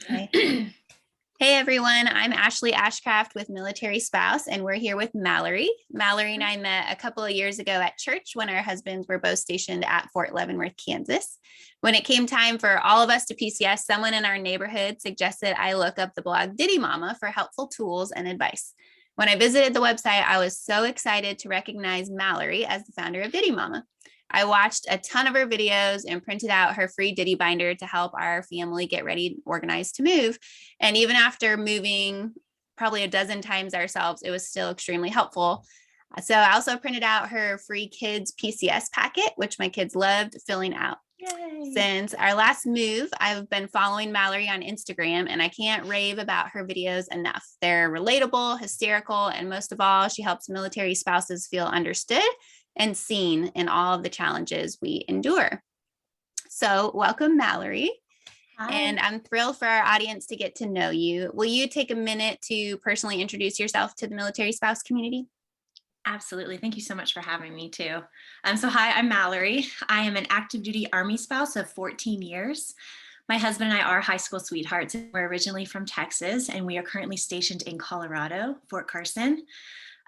Okay. Hey everyone, I'm Ashley Ashcraft with Military Spouse, and we're here with Mallory. Mallory and I met a couple of years ago at church when our husbands were both stationed at Fort Leavenworth, Kansas. When it came time for all of us to PCS, someone in our neighborhood suggested I look up the blog DITY Mama for helpful tools and advice. When I visited the website, I was so excited to recognize Mallory as the founder of DITY Mama. I watched a ton of her videos and printed out her free Ditty binder to help our family get ready and organized to move. And even after moving probably a dozen times ourselves, it was still extremely helpful. So I also printed out her free kids PCS packet, which my kids loved filling out. Yay. Since our last move, I've been following Mallory on Instagram, and I can't rave about her videos enough. They're relatable, hysterical, and most of all, she helps military spouses feel understood and seen in all of the challenges we endure. So welcome, Mallory. Hi. And I'm thrilled for our audience to get to know you. Will you take a minute to personally introduce yourself to the military spouse community? Absolutely. Thank you so much for having me too. So hi, I'm Mallory. I am an active duty Army spouse of 14 years. My husband and I are high school sweethearts. We're originally from Texas, and we are currently stationed in Colorado, Fort Carson.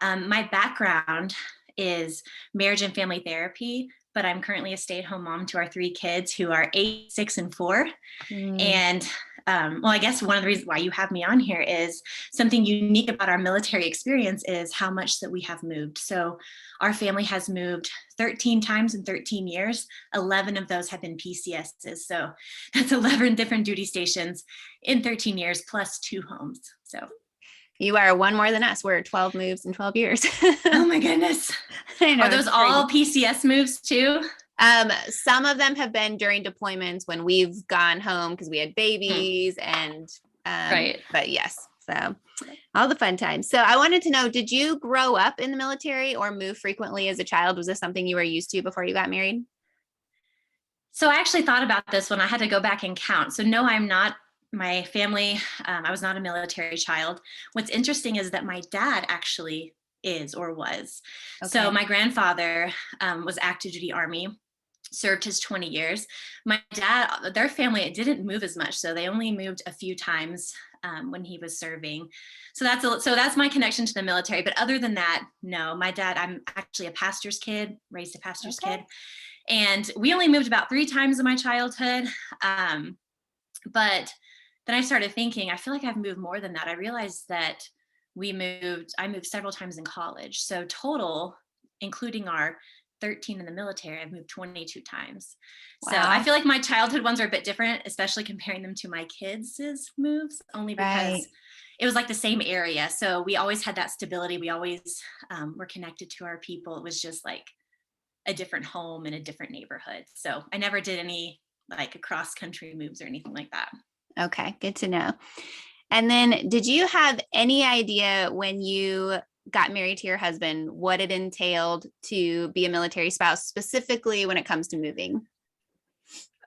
My background is marriage and family therapy, but I'm currently a stay-at-home mom to our 3 kids who are 8, 6, and 4. And well, I guess one of the reasons why you have me on here is something unique about our military experience is how much that we have moved. So our family has moved 13 times in 13 years. 11 of those have been PCSs. So that's 11 different duty stations in 13 years plus 2 homes. So you are one more than us. We're 12 moves in 12 years. Oh my goodness. I know, are those all PCS moves too? Some of them have been during deployments when we've gone home because we had babies and right. But yes, so all the fun times. So I wanted to know, did you grow up in the military or move frequently as a child? Was this something you were used to before you got married? So I actually thought about this when I had to go back and count. So no, I'm not. My family, I was not a military child. What's interesting is that my dad actually is or was. Okay. So my grandfather was active duty Army, served his 20 years. My dad, their family didn't move as much. So they only moved a few times when he was serving. So that's my connection to the military. But other than that, no, my dad, I'm actually a pastor's kid, raised a pastor's kid. And we only moved about 3 times in my childhood. But then I started thinking, I feel like I've moved more than that. I realized that I moved several times in college. So total, including our 13 in the military, I've moved 22 times. Wow. So I feel like my childhood ones are a bit different, especially comparing them to my kids' moves, only because it was like the same area. So we always had that stability. We always were connected to our people. It was just like a different home in a different neighborhood. So I never did any like cross country moves or anything like that. Okay, good to know. And then did you have any idea when you got married to your husband what it entailed to be a military spouse, specifically when it comes to moving?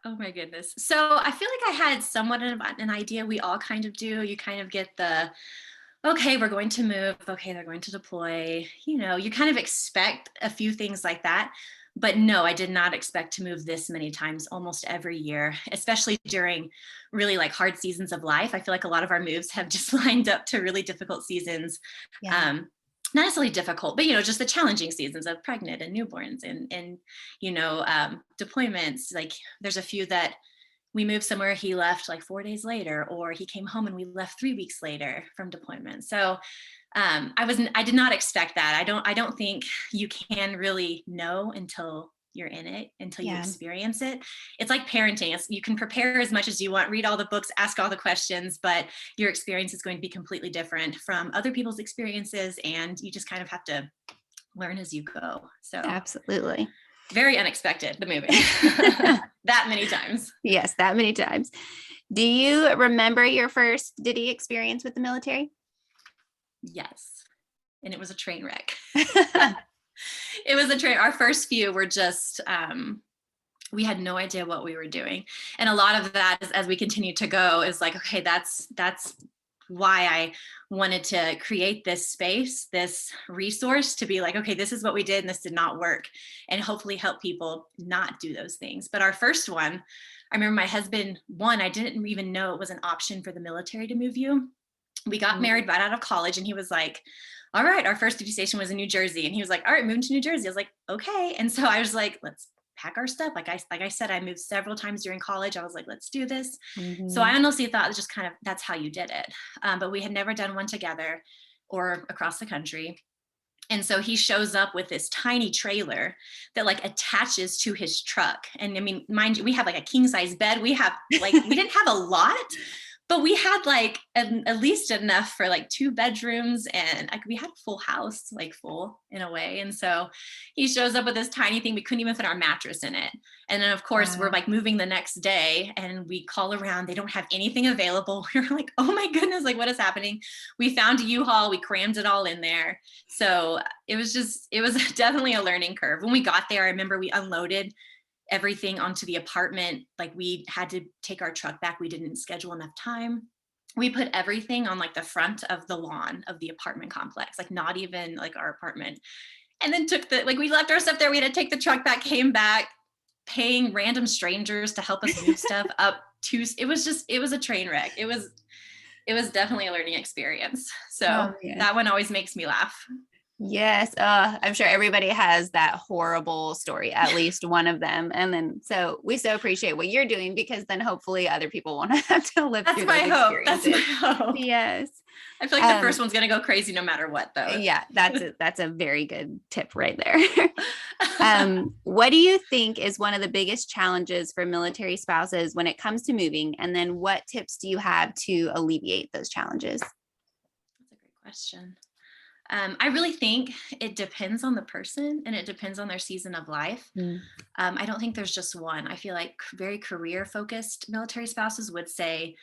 Oh my goodness. So I feel like I had somewhat of an idea. We all kind of do. You kind of get the, okay, we're going to move. Okay, they're going to deploy. You know, you kind of expect a few things like that. But no, I did not expect to move this many times almost every year, especially during really like hard seasons of life. I feel like a lot of our moves have just lined up to really difficult seasons. Yeah. Not necessarily difficult, but, you know, just the challenging seasons of pregnant and newborns and you know, deployments. Like there's a few that we moved somewhere, he left like 4 days later, or he came home and we left 3 weeks later from deployment. So I did not expect that. I don't think you can really know until you're in it, until you experience it. It's like parenting. You can prepare as much as you want, read all the books, ask all the questions, but your experience is going to be completely different from other people's experiences. And you just kind of have to learn as you go. So absolutely. Very unexpected, the moving that many times. Yes, that many times. Do you remember your first DITY experience with the military? Yes. And it was a train wreck. It was a train. Our first few were just, we had no idea what we were doing. And a lot of that, as we continue to go, is like, okay, that's why I wanted to create this space, this resource to be like, okay, this is what we did and this did not work, and hopefully help people not do those things. But our first one, I remember my husband, I didn't even know it was an option for the military to move you. We got Mm. married right out of college, and he was like, all right, our first duty station was in New Jersey. And he was like, all right, moving to New Jersey. I was like, okay. And so I was like, let's pack our stuff. Like I said, I moved several times during college. I was like, let's do this. So I Mhm. honestly thought it was just kind of, that's how you did it. But we had never done one together or across the country. And so he shows up with this tiny trailer that like attaches to his truck. And I mean, mind you, we have like a king size bed. We have like, we didn't have a lot, but we had like at least enough for like 2 bedrooms, and like we had a full house, like full in a way. And so he shows up with this tiny thing. We couldn't even fit our mattress in it. And then of course we're Wow. like moving the next day, and we call around. They don't have anything available. We're like, oh my goodness, like what is happening? We found a U-Haul. We crammed it all in there. So it was definitely a learning curve. When we got there, I remember we unloaded everything onto the apartment. Like we had to take our truck back. We didn't schedule enough time. We put everything on like the front of the lawn of the apartment complex, like not even like our apartment. And then we left our stuff there. We had to take the truck back, came back, paying random strangers to help us move stuff up to, it was a train wreck. It was definitely a learning experience. So Oh man. that one always makes me laugh. Yes. I'm sure everybody has that horrible story, at least one of them. And then, so we so appreciate what you're doing, because then hopefully other people won't have to live That's through my those hope. That's my experiences. hope. Yes. I feel like the first one's going to go crazy no matter what, though. Yeah, that's a very good tip right there. What do you think is one of the biggest challenges for military spouses when it comes to moving? And then what tips do you have to alleviate those challenges? That's a great question. I really think it depends on the person, and it depends on their season of life. Mm. I don't think there's just one. I feel like very career focused military spouses would say,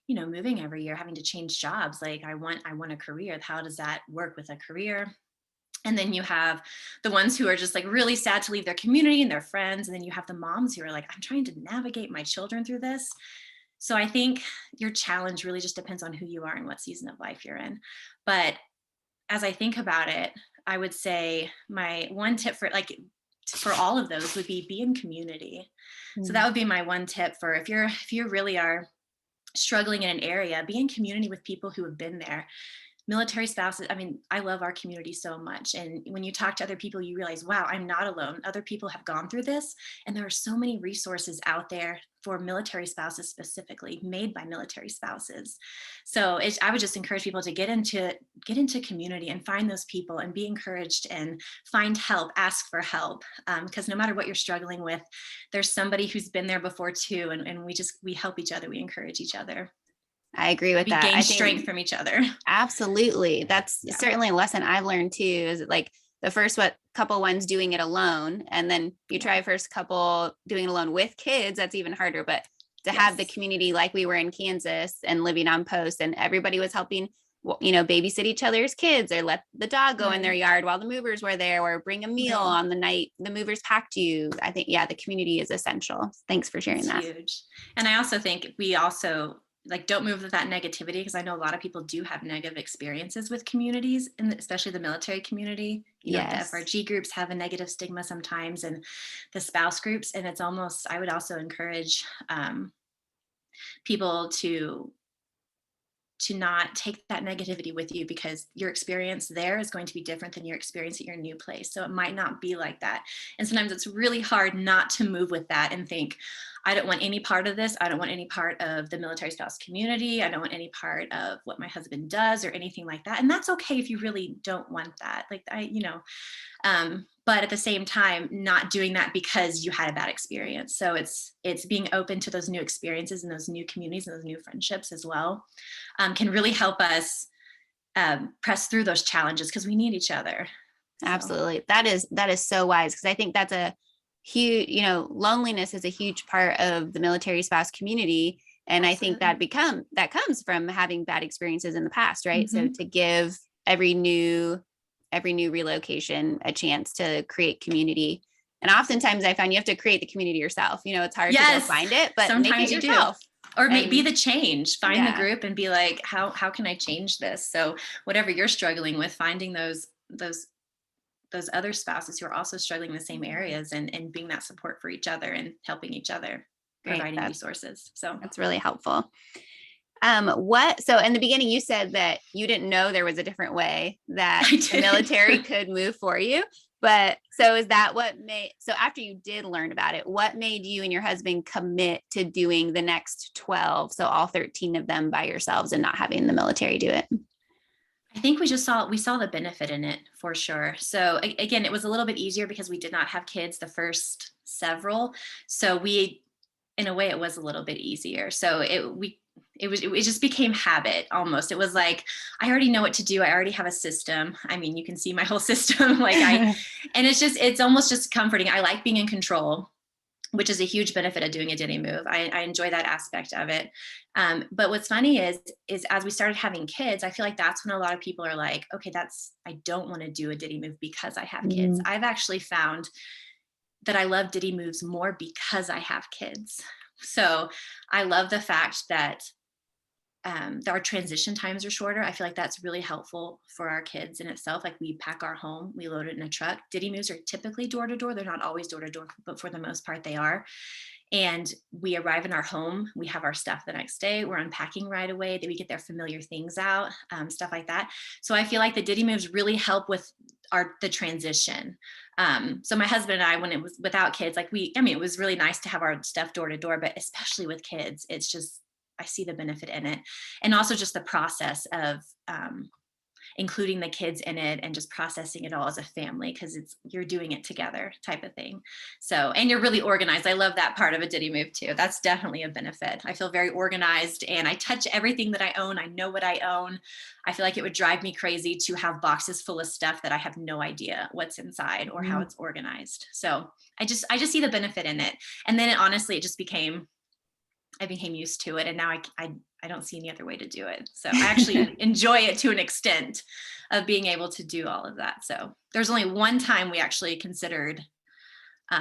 moving every year, having to change jobs. Like I want a career. How does that work with a career? And then you have the ones who are just like really sad to leave their community and their friends. And then you have the moms who are like, I'm trying to navigate my children through this. So I think your challenge really just depends on who you are and what season of life you're in. But as I think about it, I would say my one tip for all of those would be in community. So that Mm. would be my one tip for if you really are struggling in an area, be in community with people who have been there. Military spouses, I mean, I love our community so much. And when you talk to other people, you realize, wow, I'm not alone. Other people have gone through this. And there are so many resources out there for military spouses, specifically made by military spouses. So I would just encourage people to get into community and find those people and be encouraged and find help, ask for help. Because no matter what you're struggling with, there's somebody who's been there before too. And we help each other. We encourage each other. I agree with We that. gain I strength think from each other. absolutely. That's Yeah. certainly a lesson I've learned too, is like the first couple ones doing it alone. And then you try first couple doing it alone with kids, that's even harder. But to have the Yes. community like we were in Kansas and living on post, and everybody was helping, babysit each other's kids, or let the dog go in their Right. yard while the movers were there, or bring a meal Right. on the night the movers packed you. I think, yeah, the community is essential. Thanks for sharing It's that. huge. And I also think we also like don't move with that negativity, because I know a lot of people do have negative experiences with communities, and especially the military community. Like the Yes. FRG groups have a negative stigma sometimes, and the spouse groups. And it's almost, I would also encourage people to not take that negativity with you, because your experience there is going to be different than your experience at your new place. So it might not be like that. And sometimes it's really hard not to move with that and think, I don't want any part of this. I don't want any part of the military spouse community. I don't want any part of what my husband does or anything like that. And that's okay if you really don't want that. But at the same time, not doing that because you had a bad experience. So it's being open to those new experiences and those new communities and those new friendships as well, can really help us press through those challenges, because we need each other. So. Absolutely. That is so wise, because I think that's a huge, loneliness is a huge part of the military spouse community. And Absolutely. I think that comes from having bad experiences in the past, right? So Mm-hmm. to give every new relocation a chance to create community. And oftentimes I find you have to create the community yourself. It's hard to go Yes, find it, but make it sometimes you do. yourself. Or be And the change. Find the yeah, group and be like, how can I change this? So whatever you're struggling with, finding those other spouses who are also struggling in the same areas, and being that support for each other and helping each other. Great. providing resources. So That's really helpful. So in the beginning, you said that you didn't know there was a different way that I the did. military could move for you. But so is that so after you did learn about it, what made you and your husband commit to doing the next 12? So all 13 of them by yourselves and not having the military do it? I think we saw the benefit in it for sure. So again, it was a little bit easier because we did not have kids the first several. So in a way, it was a little bit easier. So it just became habit almost. It was like, I already know what to do. I already have a system. I mean, you can see my whole system. And it's almost just comforting. I like being in control, which is a huge benefit of doing a DITY move. I enjoy that aspect of it. But what's funny is as we started having kids, I feel like that's when a lot of people are like, okay, I don't want to do a DITY move because I have kids. I've actually found that I love DITY moves more because I have kids. So I love the fact that our transition times are shorter. I feel like that's really helpful for our kids in itself. Like we pack our home, we load it in a truck. DITY moves are typically door to door. They're not always door to door, but for the most part they are. And we arrive in our home, we have our stuff the next day, we're unpacking right away, that we get their familiar things out, stuff like that. So I feel like the DITY moves really help with the transition. So my husband and I, when it was without kids, it was really nice to have our stuff door to door, but especially with kids, it's just, I see the benefit in it. And also just the process of including the kids in it and just processing it all as a family, because you're doing it together type of thing. So, and you're really organized. I love that part of a DITY move too. That's definitely a benefit. I feel very organized and I touch everything that I own. I know what I own. I feel like it would drive me crazy to have boxes full of stuff that I have no idea what's inside or how it's organized. So I just see the benefit in it. And then honestly, I became used to it, and now I don't see any other way to do it. So I actually enjoy it to an extent of being able to do all of that. So there's only one time we actually considered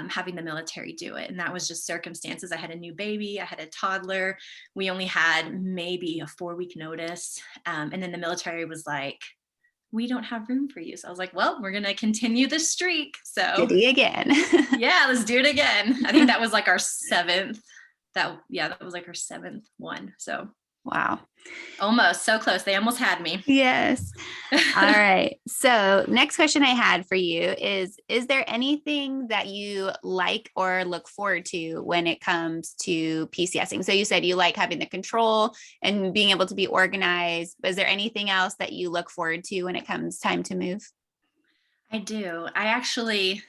having the military do it, and that was just circumstances. I had a new baby, I had a toddler. We only had maybe a 4-week notice, and then the military was like, we don't have room for you. So I was like, well, we're going to continue the streak. So DITY again. yeah, let's do it again. I think that was like our 7th. That was like our 7th one. So Wow. almost so close. They almost had me. Yes. All right. So next question I had for you is there anything that you like or look forward to when it comes to PCSing? So you said you like having the control and being able to be organized. But is there anything else that you look forward to when it comes time to move? I do. I actually,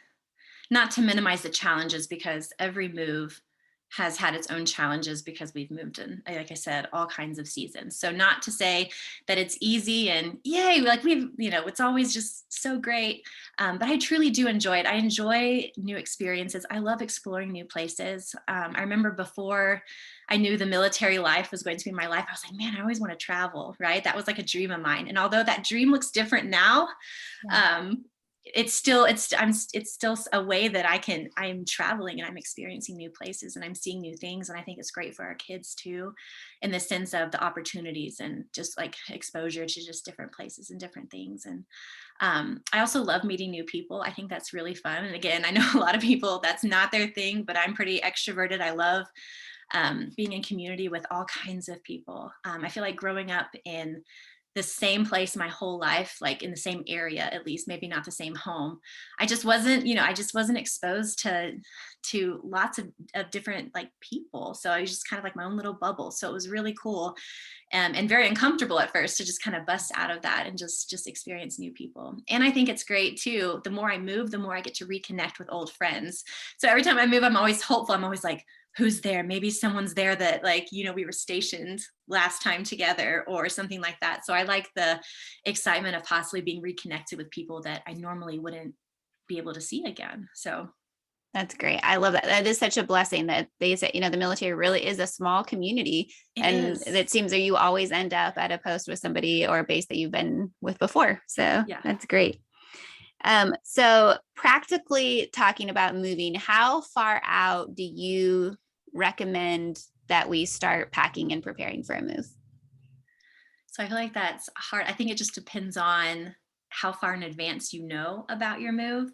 not to minimize the challenges, because every move has had its own challenges because we've moved in, like I said, all kinds of seasons. So not to say that it's easy and yay, like it's always just so great. But I truly do enjoy it. I enjoy new experiences. I love exploring new places. I remember before I knew the military life was going to be my life, I was like, man, I always want to travel, right? That was like a dream of mine. And although that dream looks different now, it's still a way that I'm traveling and I'm experiencing new places and I'm seeing new things. And I think it's great for our kids too, in the sense of the opportunities and just like exposure to just different places and different things. And I also love meeting new people. I think that's really fun. And again, I know a lot of people, that's not their thing, but I'm pretty extroverted. I love being in community with all kinds of people. I feel like growing up in the same place my whole life, like in the same area, at least, maybe not the same home. I just wasn't exposed to lots of different like people. So I was just kind of like my own little bubble. So it was really cool and very uncomfortable at first to just kind of bust out of that and just experience new people. And I think it's great too. The more I move, the more I get to reconnect with old friends. So every time I move, I'm always hopeful. I'm always like, who's there? Maybe someone's there that we were stationed last time together or something like that. So I like the excitement of possibly being reconnected with people that I normally wouldn't be able to see again. So That's great. I love that. That is such a blessing that they say, the military really is a small community. It seems that you always end up at a post with somebody or a base that you've been with before. So yeah, that's great. So practically talking about moving, how far out do you recommend that we start packing and preparing for a move? So I feel like that's hard. I think it just depends on how far in advance you know about your move.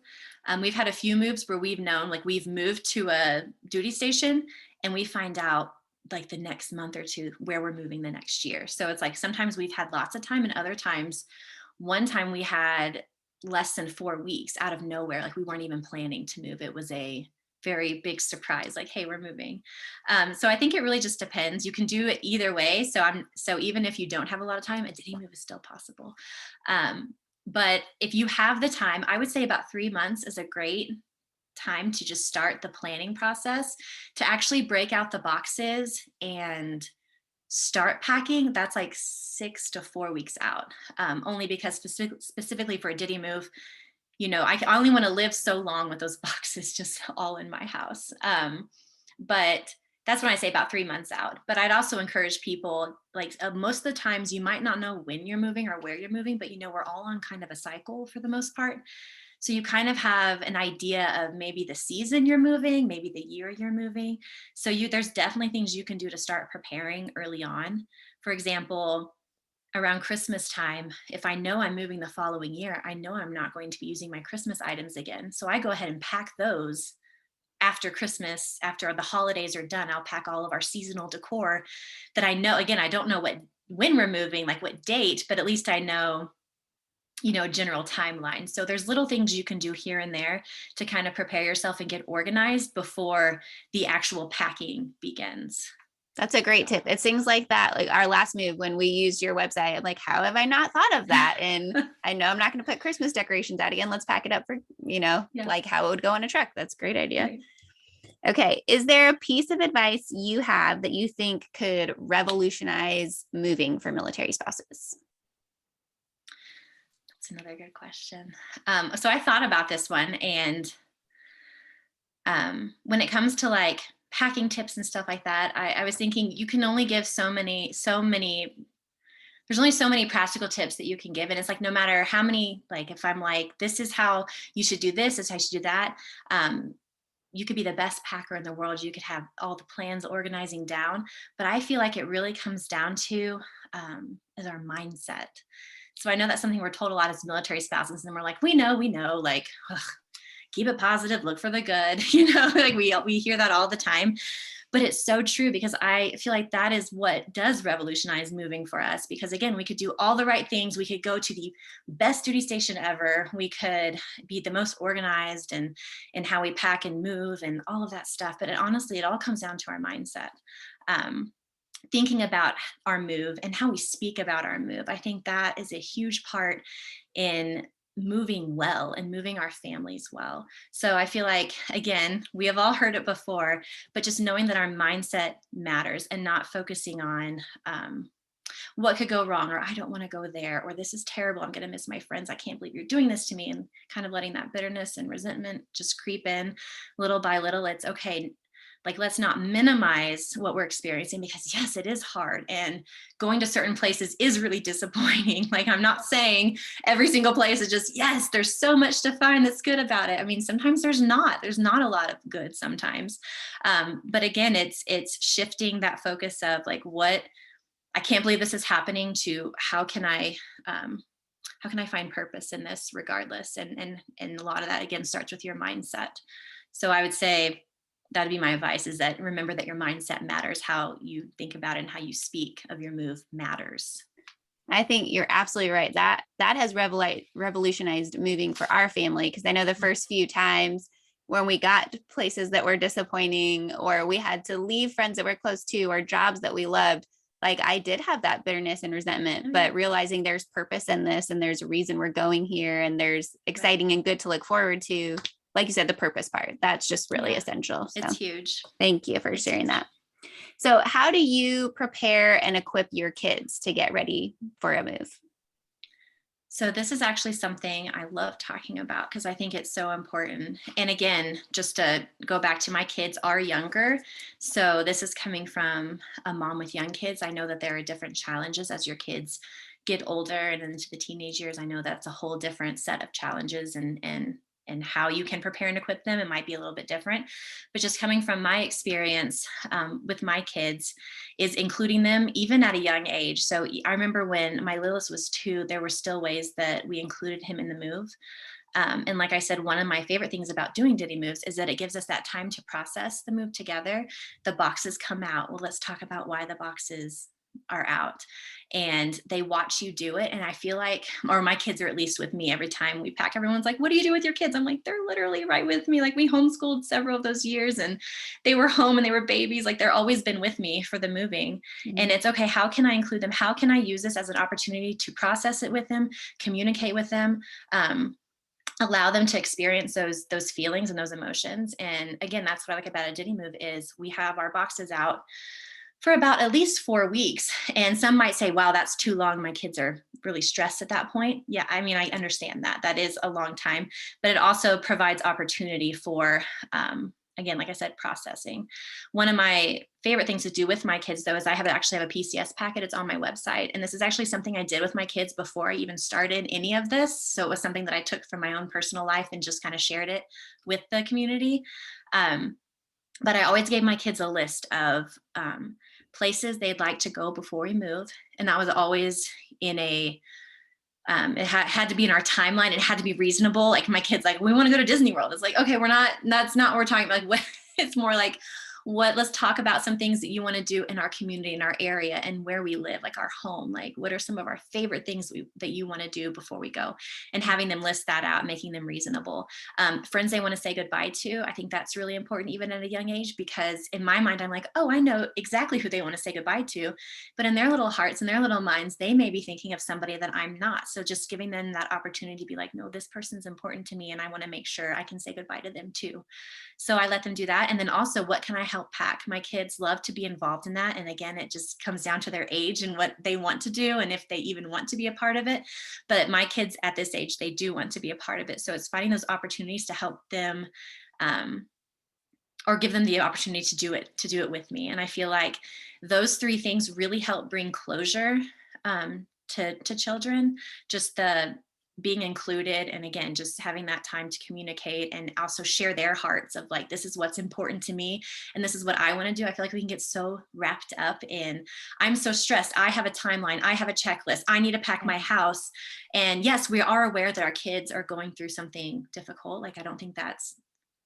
We've had a few moves where we've known, like we've moved to a duty station and we find out like the next month or two where we're moving the next year. So it's like sometimes we've had lots of time, and other times, one time we had less than 4 weeks out of nowhere. Like we weren't even planning to move. It was a very big surprise, like, hey, we're moving. So I think it really just depends. You can do it either way. So even if you don't have a lot of time, a DITY move is still possible. But if you have the time, I would say about 3 months is a great time to just start the planning process, to actually break out the boxes and start packing. That's like 6 to 4 weeks out. Only because specifically for a DITY move, I only want to live so long with those boxes just all in my house. But that's when I say about 3 months out. But I'd also encourage people, like, most of the times you might not know when you're moving or where you're moving, but we're all on kind of a cycle for the most part. So you kind of have an idea of maybe the season you're moving, maybe the year you're moving. So there's definitely things you can do to start preparing early on. For example, around Christmas time, if I know I'm moving the following year, I know I'm not going to be using my Christmas items again. So I go ahead and pack those after Christmas. After the holidays are done, I'll pack all of our seasonal decor that I know. Again, I don't know when we're moving, like what date, but at least I know a general timeline. So there's little things you can do here and there to kind of prepare yourself and get organized before the actual packing begins. That's a great tip. It's things like that, like our last move when we used your website. I'm like, how have I not thought of that? And I know I'm not going to put Christmas decorations out again. Let's pack it up for, like how it would go on a truck. That's a great idea. Right. Okay. Is there a piece of advice you have that you think could revolutionize moving for military spouses? That's another good question. So I thought about this one, and when it comes to like packing tips and stuff like that, I was thinking you can only give so many. There's only so many practical tips that you can give, and it's like no matter how many, like if I'm like, this is how you should do this, is how you should do that. You could be the best packer in the world. You could have all the plans organizing down, but I feel like it really comes down to is our mindset. So I know that's something we're told a lot as military spouses, and we're like, we know, like, ugh, keep it positive, look for the good, like we hear that all the time. But it's so true, because I feel like that is what does revolutionize moving for us. Because again, we could do all the right things. We could go to the best duty station ever. We could be the most organized and in how we pack and move and all of that stuff. But honestly, it all comes down to our mindset. Thinking about our move and how we speak about our move. I think that is a huge part in moving well and moving our families well. So I feel like, again, we have all heard it before, but just knowing that our mindset matters and not focusing on what could go wrong, or I don't want to go there, or this is terrible, I'm going to miss my friends, I can't believe you're doing this to me, and kind of letting that bitterness and resentment just creep in little by little. It's okay. Like, let's not minimize what we're experiencing, because yes, it is hard, and going to certain places is really disappointing. Like, I'm not saying every single place is just, yes, there's so much to find that's good about it. I mean, sometimes there's not a lot of good sometimes. But again, it's shifting that focus of like, what, I can't believe this is happening, to how can I find purpose in this regardless? And a lot of that again starts with your mindset. So I would say that'd be my advice, is that remember that your mindset matters. How you think about it and how you speak of your move matters. I think you're absolutely right. That has revolutionized moving for our family, because I know the first few times when we got places that were disappointing, or we had to leave friends that we're close to, or jobs that we loved, like I did have that bitterness and resentment, but realizing there's purpose in this, and there's a reason we're going here, and there's exciting and good to look forward to. Like you said, the purpose part, that's just really essential. So it's huge. Thank you for sharing that. So how do you prepare and equip your kids to get ready for a move? So this is actually something I love talking about, because I think it's so important. And again, just to go back to, my kids are younger. So this is coming from a mom with young kids. I know that there are different challenges as your kids get older and into the teenage years. I know that's a whole different set of challenges, and how you can prepare and equip them, it might be a little bit different. But just coming from my experience with my kids, is including them even at a young age. So I remember when my littlest was 2, there were still ways that we included him in the move. And like I said, one of my favorite things about doing DITY moves is that it gives us that time to process the move together. The boxes come out. Well, let's talk about why the boxes are out, and they watch you do it. And I feel like, or my kids are at least with me every time we pack, everyone's like, what do you do with your kids? I'm like, they're literally right with me. Like, we homeschooled several of those years, and they were home and they were babies. Like, they're always been with me for the moving. And it's okay, how can I include them? How can I use this as an opportunity to process it with them, communicate with them, allow them to experience those feelings and those emotions? And again, that's what I like about a DITY move is we have our boxes out for about at least 4 weeks. And some might say, wow, that's too long. My kids are really stressed at that point. Yeah, I mean, I understand that. That is a long time, but it also provides opportunity for, again, like I said, processing. One of my favorite things to do with my kids, though, is I actually have a PCS packet. It's on my website. And this is actually something I did with my kids before I even started any of this. So it was something that I took from my own personal life and just kind of shared it with the community. But I always gave my kids a list of places they'd like to go before we move. And that was always in a, it had to be in our timeline. It had to be reasonable. Like, my kids, like, we want to go to Disney World. It's like, okay, that's not what we're talking about. Like, it's more like, let's talk about some things that you want to do in our community, in our area, and where we live, like our home. Like, what are some of our favorite things that you want to do before we go? And having them list that out, making them reasonable. Friends they want to say goodbye to, I think that's really important, even at a young age, because in my mind, I'm like, oh, I know exactly who they want to say goodbye to. But in their little hearts and their little minds, they may be thinking of somebody that I'm not. So just giving them that opportunity to be like, no, this person's important to me, and I want to make sure I can say goodbye to them too. So I let them do that. And then also, what can I help pack? My kids love to be involved in that. And again, it just comes down to their age and what they want to do, and if they even want to be a part of it. But my kids at this age, they do want to be a part of it. So it's finding those opportunities to help them, or give them the opportunity to do it with me. And I feel like those 3 things really help bring closure to children. Just the being included, and again, just having that time to communicate and also share their hearts of like, this is what's important to me and this is what I want to do. I feel like we can get so wrapped up in, I'm so stressed, I have a timeline, I have a checklist, I need to pack my house. And yes, we are aware that our kids are going through something difficult. Like, I don't think that's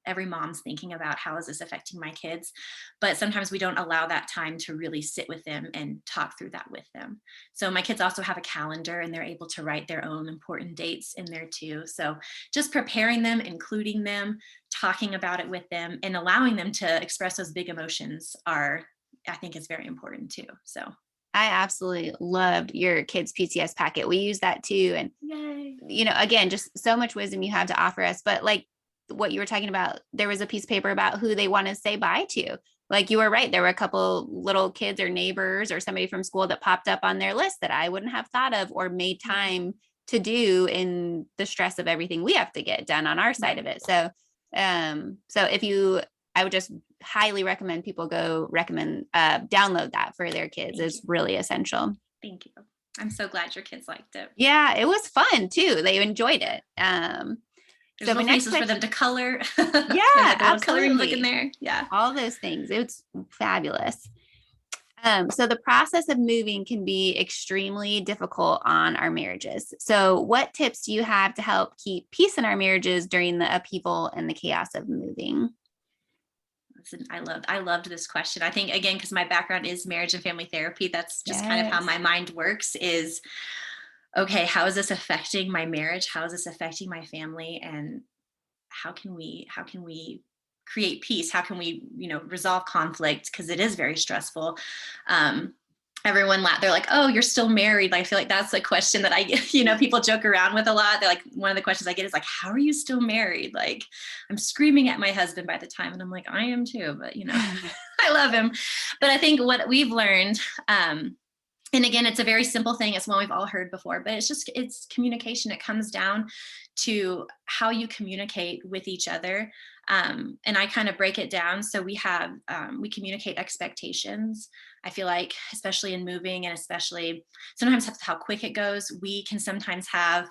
every mom's thinking about, how is this affecting my kids? But sometimes we don't allow that time to really sit with them and talk through that with them. So my kids also have a calendar, and they're able to write their own important dates in there too. So just preparing them, including them, talking about it with them, and allowing them to express those big emotions I think is very important too. So I absolutely loved your kids' PCS packet. We use that too. And, yay. Again, just so much wisdom you have to offer us. But like what you were talking about, there was a piece of paper about who they want to say bye to. Like, you were right. There were a couple little kids or neighbors or somebody from school that popped up on their list that I wouldn't have thought of or made time to do in the stress of everything we have to get done on our side of it. So, I would just highly recommend people download that for their kids. It's really essential. Thank you. I'm so glad your kids liked it. Yeah, it was fun too. They enjoyed it. There's little places for them to color. Yeah, like a little coloring book absolutely. in there. Yeah. All those things. It's fabulous. So the process of moving can be extremely difficult on our marriages. So what tips do you have to help keep peace in our marriages during the upheaval and the chaos of moving? I loved this question. I think, again, because my background is marriage and family therapy, that's just kind of how my mind works is, okay, how is this affecting my marriage? How is this affecting my family? And how can we create peace? How can we, resolve conflict? Because it is very stressful. Everyone they're like, oh, you're still married. I feel like that's a question that I get, people joke around with a lot. They're like, one of the questions I get is like, how are you still married? Like, I'm screaming at my husband by the time. And I'm like, I am too, but I love him. But I think what we've learned, and again, it's a very simple thing. It's one we've all heard before, but it's communication. It comes down to how you communicate with each other. And I kind of break it down. So we communicate expectations. I feel like, especially in moving, and especially sometimes how quick it goes, we can sometimes have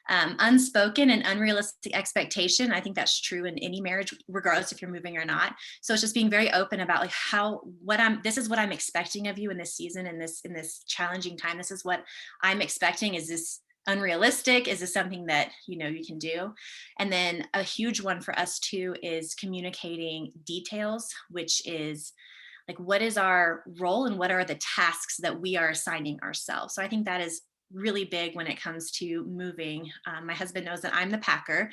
unspoken and unrealistic expectation. I think that's true in any marriage, regardless if you're moving or not. So it's just being very open about like this is what I'm expecting of you in this season, in this challenging time. This is what I'm expecting. Is this unrealistic? Is this something that, you know, you can do? And then a huge one for us too is communicating details, which is like, what is our role and what are the tasks that we are assigning ourselves? So I think that is really big when it comes to moving. My husband knows that I'm the packer.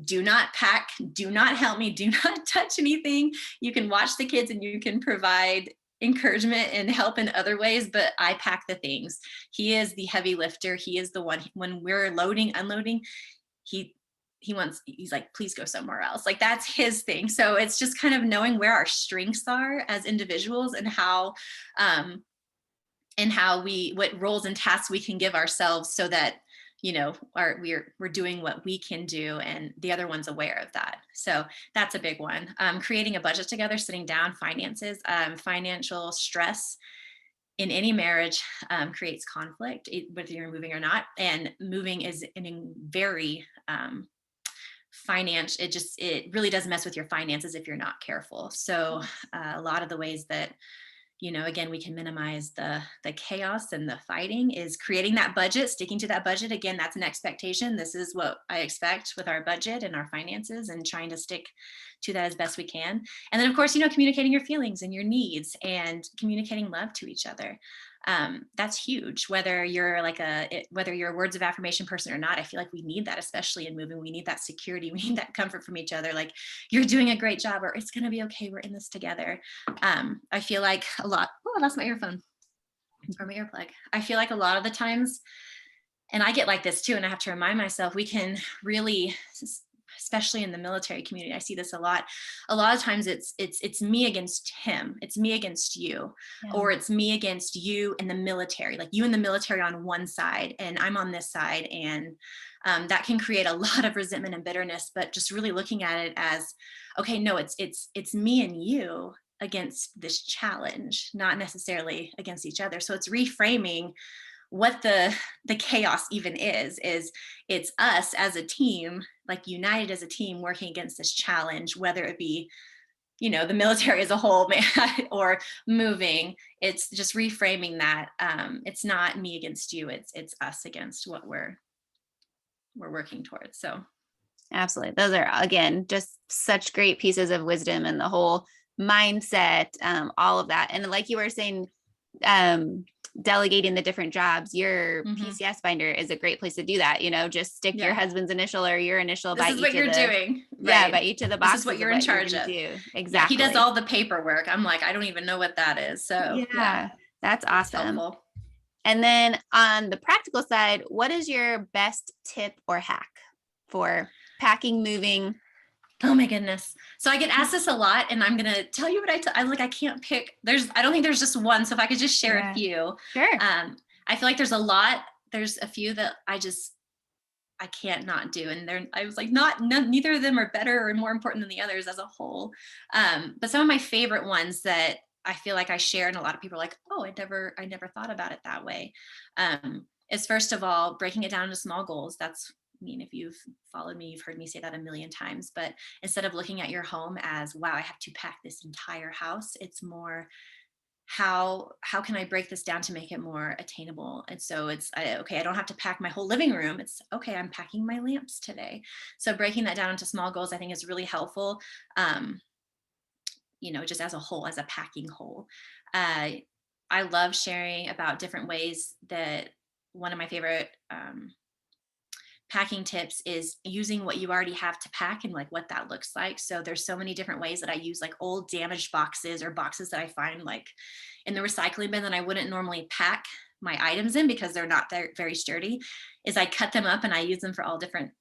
Do not pack, do not help me, do not touch anything. You can watch the kids and you can provide encouragement and help in other ways, but I pack the things. He is the heavy lifter. He is the one when we're loading, unloading, he he's like, please go somewhere else. Like that's his thing. So it's just kind of knowing where our strengths are as individuals um and how we, what roles and tasks we can give ourselves so that, you know, we're doing what we can do and the other one's aware of that. So that's a big one. Creating a budget together, sitting down, finances, financial stress in any marriage creates conflict, whether you're moving or not. And moving is in very finance, it really does mess with your finances if you're not careful. So a lot of the ways that, you know, again, we can minimize the chaos and the fighting is creating that budget, sticking to that budget. Again, that's an expectation. This is what I expect with our budget and our finances, and trying to stick to that as best we can. And then of course, you know, communicating your feelings and your needs and communicating love to each other. That's huge, whether you're like whether you're a words of affirmation person or not. I feel like we need that, especially in moving. We need that security. We need that comfort from each other. Like, you're doing a great job, or it's going to be okay. We're in this together. I feel like a lot. Oh, I lost my earphone or my earplug. I feel like a lot of the times, and I get like this too, and I have to remind myself, we can really, especially in the military community, I see this a lot. A lot of times it's me against him, it's me against you, Yeah. or it's me against you and the military, like you and the military on one side and I'm on this side. And that can create a lot of resentment and bitterness, but just really looking at it as, okay, no, it's me and you against this challenge, not necessarily against each other. So it's reframing what the chaos even is it's us as a team, like united as a team, working against this challenge, whether it be, you know, the military as a whole or moving. It's just reframing that it's not me against you, it's us against what we're working towards. So Absolutely. Those are, again, just such great pieces of wisdom, and the whole mindset, all of that. And like you were saying, delegating the different jobs, your PCS binder is a great place to do that. You know, just stick your husband's initial or your initial this by is each what of you're the, doing. yeah, by each of the boxes. This is what you're in charge of. Do. Exactly. Yeah, he does all the paperwork. I'm like, I don't even know what that is. So yeah, that's awesome. Helpful. And then on the practical side, what is your best tip or hack for packing, moving? Oh my goodness. So I get asked this a lot, and I'm going to tell you what I like, I can't pick. I don't think there's just one. So if I could just share a few. Sure. I feel like there's a few that I can't not do. And I was like, neither of them are better or more important than the others as a whole. But some of my favorite ones that I feel like I share, and a lot of people are like, oh, I never thought about it that way. Is first of all, breaking it down into small goals. I mean, if you've followed me, you've heard me say that a million times, but instead of looking at your home as, wow, I have to pack this entire house, it's more, how can I break this down to make it more attainable? And so okay, I don't have to pack my whole living room. It's okay, I'm packing my lamps today. So breaking that down into small goals, I think, is really helpful. You know, just as a whole, as a packing whole. I love sharing about different ways that one of my favorite packing tips is using what you already have to pack and like what that looks like. So there's so many different ways that I use, like old damaged boxes or boxes that I find like in the recycling bin that I wouldn't normally pack my items in because they're not very sturdy, is I cut them up and I use them for all different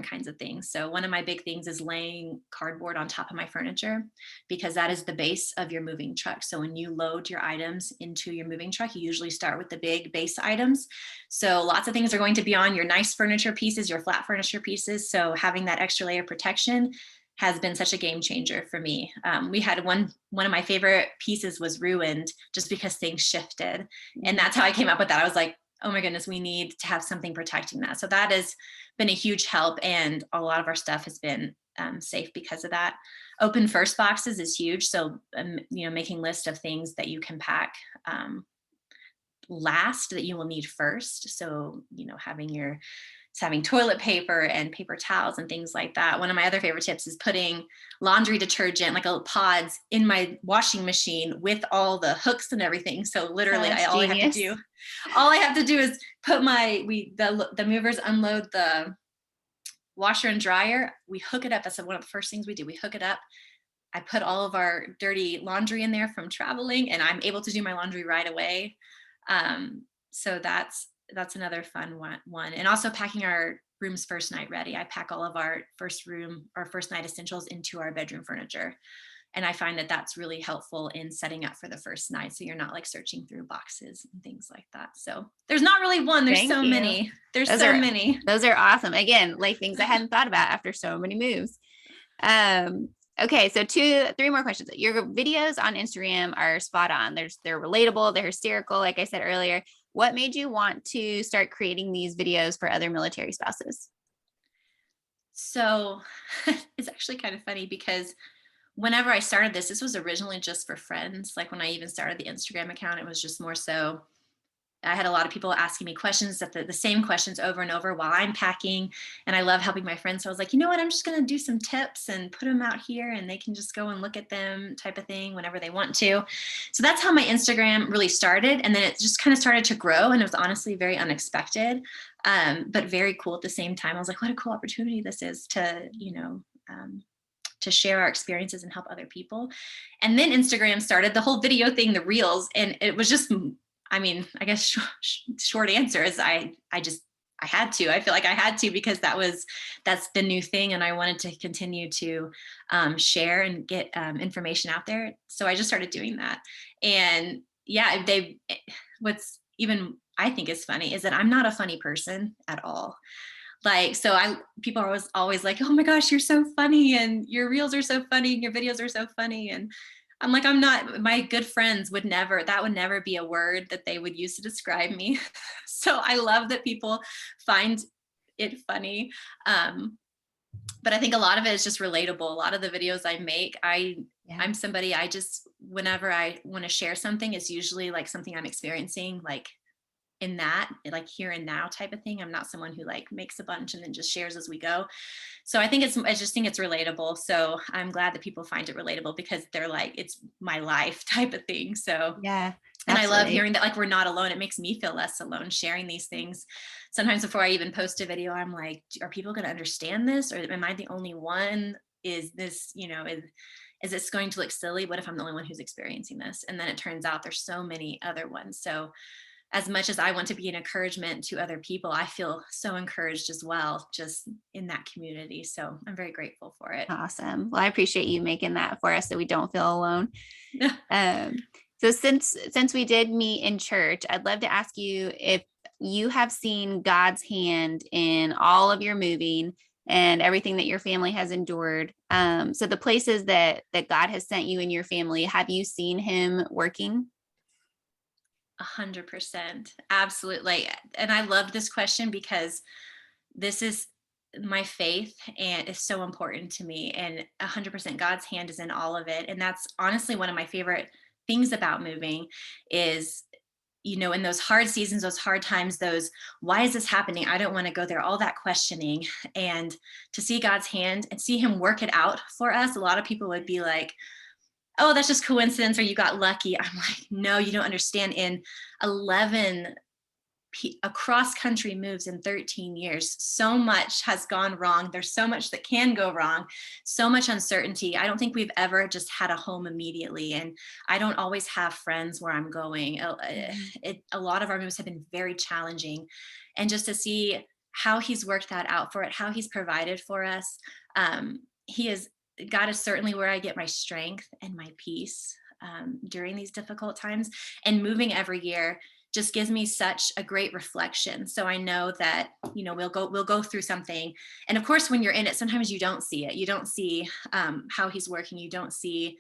kinds of things. So one of my big things is laying cardboard on top of my furniture, because that is the base of your moving truck. So when you load your items into your moving truck, you usually start with the big base items. So lots of things are going to be on your nice furniture pieces, your flat furniture pieces. So having that extra layer of protection has been such a game changer for me. We had one of my favorite pieces was ruined just because things shifted. And that's how I came up with that. I was like, oh my goodness, we need to have something protecting that. So that has been a huge help. And a lot of our stuff has been safe because of that. Open first boxes is huge. So, you know, making lists of things that you can pack last that you will need first. So, having toilet paper and paper towels and things like that. One of my other favorite tips is putting laundry detergent, like little pods, in my washing machine with all the hooks and everything. So literally, That's all genius. I have to do is put the movers unload the washer and dryer. We hook it up. That's one of the first things we do. We hook it up. I put all of our dirty laundry in there from traveling, and I'm able to do my laundry right away. So that's another fun one. And also packing our room's first night ready. I pack all of our first night essentials into our bedroom furniture. And I find that that's really helpful in setting up for the first night. So you're not like searching through boxes and things like that. So there's not really one, there's Thank so you. many. There's so many. Those are awesome. Again, like things I hadn't thought about after so many moves. Okay, so 3 more questions. Your videos on Instagram are spot on. They're relatable, they're hysterical, like I said earlier. What made you want to start creating these videos for other military spouses? So it's actually kind of funny because whenever I started this was originally just for friends. Like when I even started the Instagram account, it was just more so I had a lot of people asking me questions, that the same questions over and over while I'm packing. And I love helping my friends. So I was like, you know what, I'm just going to do some tips and put them out here and they can just go and look at them type of thing whenever they want to. So that's how my Instagram really started. And then it just kind of started to grow. And it was honestly very unexpected, but very cool at the same time. I was like, what a cool opportunity this is to, to share our experiences and help other people. And then Instagram started the whole video thing, the reels. And it was just, I guess short answer is I had to. I feel like I had to because that's the new thing, and I wanted to continue to share and get information out there. So I just started doing that, and yeah, what's even I think is funny is that I'm not a funny person at all. Like, so people are always like, oh my gosh, you're so funny, and your reels are so funny, and your videos are so funny, and I'm like, I'm not, my good friends that would never be a word that they would use to describe me. So I love that people find it funny. But I think a lot of it is just relatable. A lot of the videos I make, I'm somebody, whenever I want to share something, it's usually like something I'm experiencing, like in that, like here and now type of thing. I'm not someone who like makes a bunch and then just shares as we go. So I just think it's relatable. So I'm glad that people find it relatable because they're like, it's my life type of thing. So yeah, and absolutely. I love hearing that, like, we're not alone. It makes me feel less alone sharing these things. Sometimes before I even post a video, I'm like, are people going to understand this? Or am I the only one? Is this, is this going to look silly? What if I'm the only one who's experiencing this? And then it turns out there's so many other ones. So as much as I want to be an encouragement to other people, I feel so encouraged as well, just in that community. So I'm very grateful for it. Awesome. Well, I appreciate you making that for us so we don't feel alone. So since we did meet in church, I'd love to ask you if you have seen God's hand in all of your moving and everything that your family has endured. So the places that God has sent you and your family, have you seen him working? 100%. Absolutely. And I love this question because this is my faith and it's so important to me, and 100% God's hand is in all of it. And that's honestly one of my favorite things about moving is, in those hard seasons, those hard times, why is this happening? I don't want to go there, all that questioning, and to see God's hand and see him work it out for us. A lot of people would be like, oh, that's just coincidence, or you got lucky. I'm like, no, you don't understand. In 11 across country moves in 13 years, so much has gone wrong. There's so much that can go wrong, so much uncertainty. I don't think we've ever just had a home immediately. And I don't always have friends where I'm going. A lot of our moves have been very challenging. And just to see how he's worked that out for it, how he's provided for us. God is certainly where I get my strength and my peace during these difficult times. And moving every year just gives me such a great reflection. So I know that, we'll go through something. And of course, when you're in it, sometimes you don't see it. You don't see how he's working. You don't see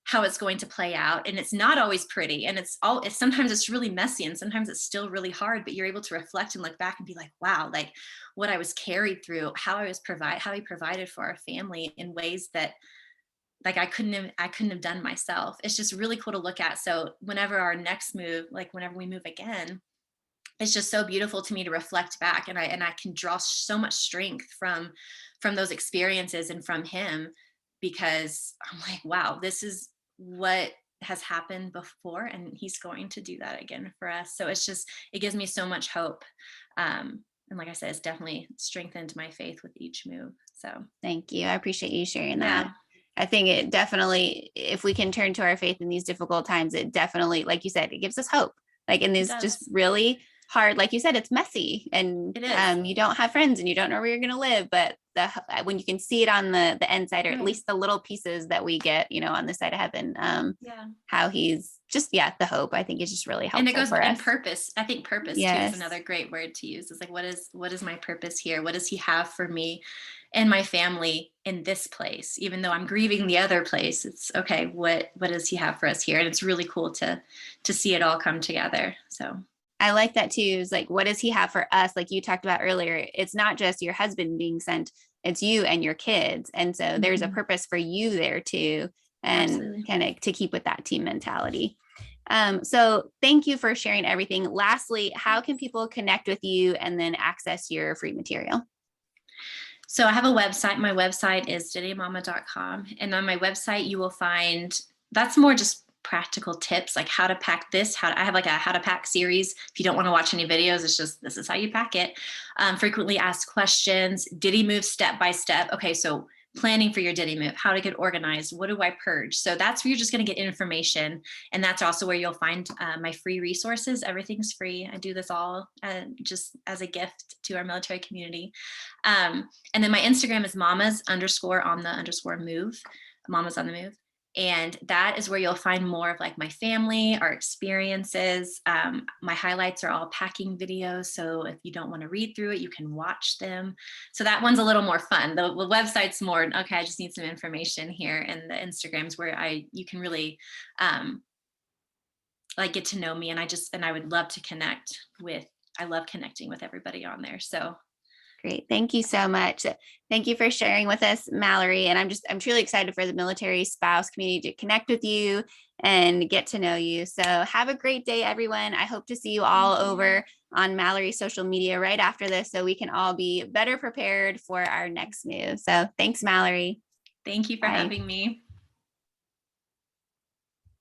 how it's going to play out. And it's not always pretty. And sometimes it's really messy, and sometimes it's still really hard, but you're able to reflect and look back and be like, wow, like what I was carried through, how he provided for our family in ways that like I couldn't have done myself. It's just really cool to look at. So whenever our next move, like whenever we move again, it's just so beautiful to me to reflect back, and I can draw so much strength from those experiences and from him, because I'm like, wow, this is what has happened before, and he's going to do that again for us. So it's just, it gives me so much hope. And like I said, it's definitely strengthened my faith with each move. So Thank you. I appreciate you sharing that. yeah, I think it definitely, if we can turn to our faith in these difficult times, it definitely, like you said, it gives us hope. Like in it these just does. really hard, like you said, it's messy, and It is. you don't have friends and you don't know where you're going to live. But when you can see it on the end side, or at Right. least the little pieces that we get, on the side of heaven, Yeah. how he's just, the hope, I think is just really And it helpful goes, for and us. purpose, I think purpose too is Yes. another great word to use. It's like, what is my purpose here? What does he have for me and my family in this place? Even though I'm grieving the other place, it's okay, what does he have for us here? And it's really cool to see it all come together. So I like that too. Is like, what does he have for us? Like you talked about earlier, it's not just your husband being sent, it's you and your kids. And so there's a mhm, purpose for you there too, and absolutely. kind of to keep with that team mentality. So thank you for sharing everything. Lastly, how can people connect with you and then access your free material? So I have a website. My website is didymama.com. And on my website, you will find, that's more just practical tips, like how to pack this. I have like a how to pack series. If you don't want to watch any videos, it's just, this is how you pack it. Frequently asked questions, Diddy move step by step. Okay, so planning for your Diddy move, how to get organized, what do I purge? So that's where you're just going to get information. And that's also where you'll find my free resources. Everything's free. I do this all just as a gift to our military community. And then my Instagram is mamas underscore on the underscore move, mamas on the move. And that is where you'll find more of like my family, our experiences. My highlights are all packing videos. So if you don't want to read through it, you can watch them. So that one's a little more fun. The website's more, okay, I just need some information here. And the Instagrams where you can really like get to know me. And I would love to connect with, I love connecting with everybody on there. So Great. Thank you so much. Thank you for sharing with us, Mallory. And I'm truly excited for the military spouse community to connect with you and get to know you. So have a great day, everyone. I hope to see you all thank you. over on Mallory's social media right after this, so we can all be better prepared for our next move. So thanks, Mallory. Thank you for Bye. having me.